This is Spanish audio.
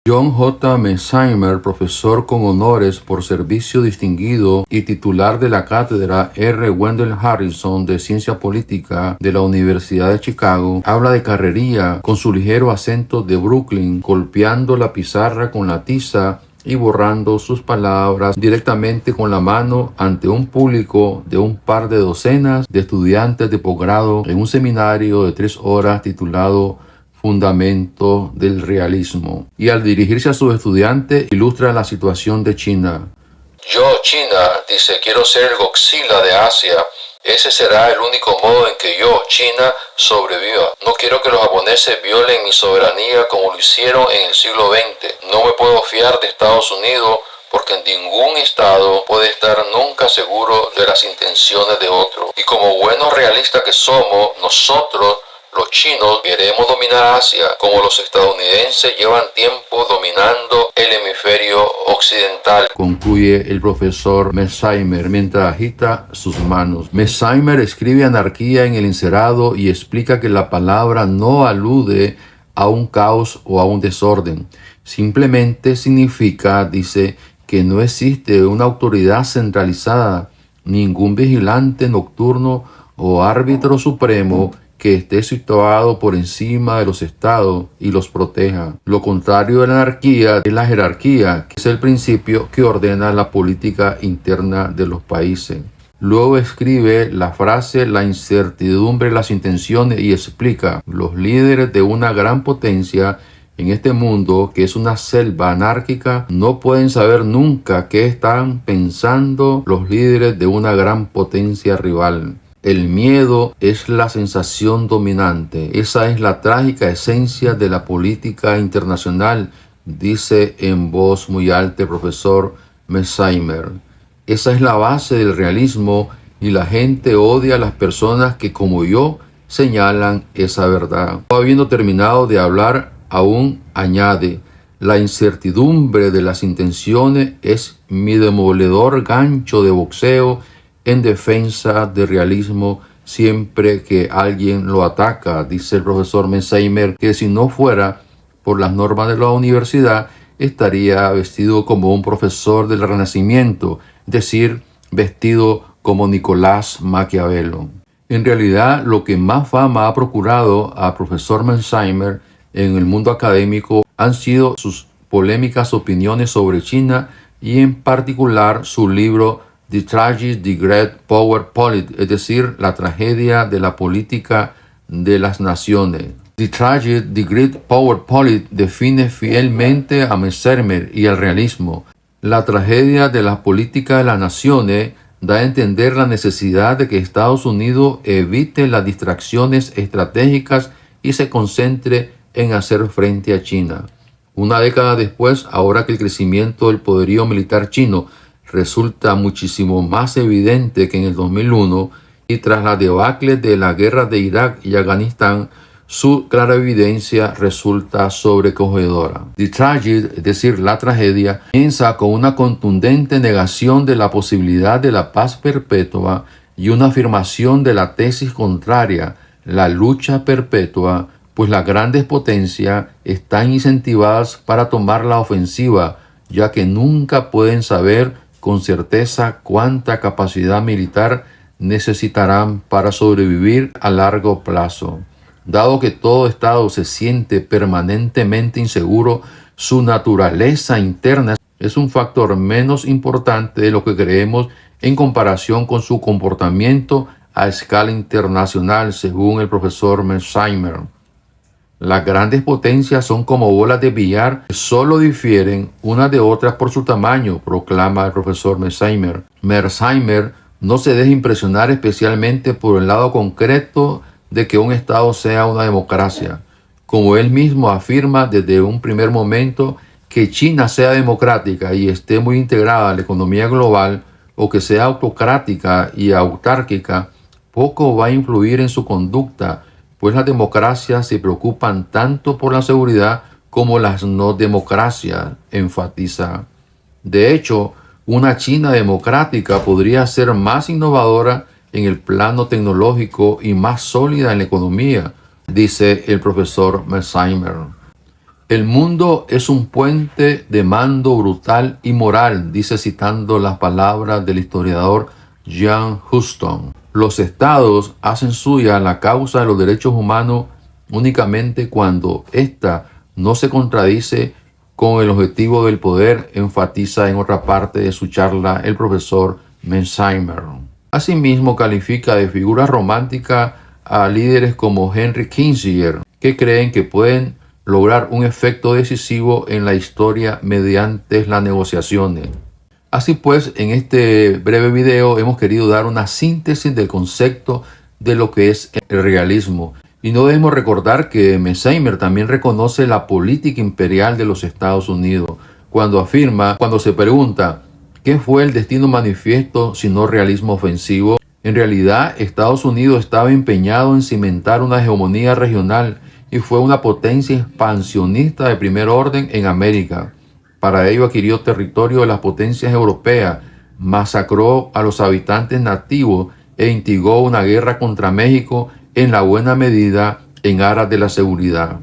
John J. Mearsheimer, profesor con honores por servicio distinguido y titular de la cátedra R. Wendell Harrison de Ciencia Política de la Universidad de Chicago, habla de carrería con su ligero acento de Brooklyn, golpeando la pizarra con la tiza y borrando sus palabras directamente con la mano ante un público de un par de docenas de estudiantes de posgrado en un seminario de 3 horas titulado Fundamento del Realismo. Y al dirigirse a sus estudiantes, ilustra la situación de China. Yo, China, dice, quiero ser el Godzilla de Asia. Ese será el único modo en que yo, China, sobreviva. No quiero que los japoneses violen mi soberanía como lo hicieron en el siglo XX. No me puedo fiar de Estados Unidos porque ningún estado puede estar nunca seguro de las intenciones de otro. Y como buenos realistas que somos, nosotros, los chinos, queremos dominar Asia, como los estadounidenses llevan tiempo dominando el hemisferio occidental. Concluye el profesor Mearsheimer mientras agita sus manos. Mearsheimer escribe anarquía en el encerado y explica que la palabra no alude a un caos o a un desorden. Simplemente significa, dice, que no existe una autoridad centralizada, ningún vigilante nocturno o árbitro supremo que esté situado por encima de los estados y los proteja. Lo contrario de la anarquía es la jerarquía, que es el principio que ordena la política interna de los países. Luego escribe la frase la incertidumbre de las intenciones y explica: los líderes de una gran potencia en este mundo, que es una selva anárquica, no pueden saber nunca qué están pensando los líderes de una gran potencia rival. El miedo es la sensación dominante. Esa es la trágica esencia de la política internacional, dice en voz muy alta el profesor Mearsheimer. Esa es la base del realismo y la gente odia a las personas que, como yo, señalan esa verdad. Habiendo terminado de hablar, aún añade: la incertidumbre de las intenciones es mi demoledor gancho de boxeo en defensa del realismo siempre que alguien lo ataca. Dice el profesor Mearsheimer que si no fuera por las normas de la universidad, estaría vestido como un profesor del Renacimiento, es decir, vestido como Nicolás Maquiavelo. En realidad, lo que más fama ha procurado al profesor Mearsheimer en el mundo académico han sido sus polémicas opiniones sobre China y en particular su libro The Tragedy, the Great Power Politics, es decir, la tragedia de la política de las naciones. The Tragedy, the Great Power Politics define fielmente a Mearsheimer y al realismo. La tragedia de la política de las naciones da a entender la necesidad de que Estados Unidos evite las distracciones estratégicas y se concentre en hacer frente a China. Una década después, ahora que el crecimiento del poderío militar chino resulta muchísimo más evidente que en el 2001 y tras la debacle de la guerra de Irak y Afganistán, su clara evidencia resulta sobrecogedora. The Tragedy, es decir, la tragedia, comienza con una contundente negación de la posibilidad de la paz perpetua y una afirmación de la tesis contraria, la lucha perpetua, pues las grandes potencias están incentivadas para tomar la ofensiva, ya que nunca pueden saber con certeza cuánta capacidad militar necesitarán para sobrevivir a largo plazo. Dado que todo Estado se siente permanentemente inseguro, su naturaleza interna es un factor menos importante de lo que creemos en comparación con su comportamiento a escala internacional, según el profesor Mearsheimer. Las grandes potencias son como bolas de billar que solo difieren unas de otras por su tamaño, proclama el profesor Mearsheimer. Mearsheimer no se deja impresionar especialmente por el lado concreto de que un Estado sea una democracia. Como él mismo afirma desde un primer momento, que China sea democrática y esté muy integrada a la economía global, o que sea autocrática y autárquica, poco va a influir en su conducta, pues las democracias se preocupan tanto por la seguridad como las no democracias, enfatiza. De hecho, una China democrática podría ser más innovadora en el plano tecnológico y más sólida en la economía, dice el profesor Mearsheimer. El mundo es un puente de mando brutal y moral, dice citando las palabras del historiador Jean Houston. Los estados hacen suya la causa de los derechos humanos únicamente cuando ésta no se contradice con el objetivo del poder, enfatiza en otra parte de su charla el profesor Mearsheimer. Asimismo, califica de figura romántica a líderes como Henry Kissinger, que creen que pueden lograr un efecto decisivo en la historia mediante las negociaciones. Así pues, en este breve video hemos querido dar una síntesis del concepto de lo que es el realismo. Y no debemos recordar que Mearsheimer también reconoce la política imperial de los Estados Unidos cuando se pregunta ¿qué fue el destino manifiesto sino realismo ofensivo? En realidad, Estados Unidos estaba empeñado en cimentar una hegemonía regional y fue una potencia expansionista de primer orden en América. Para ello adquirió territorio de las potencias europeas, masacró a los habitantes nativos e instigó una guerra contra México en la buena medida en aras de la seguridad.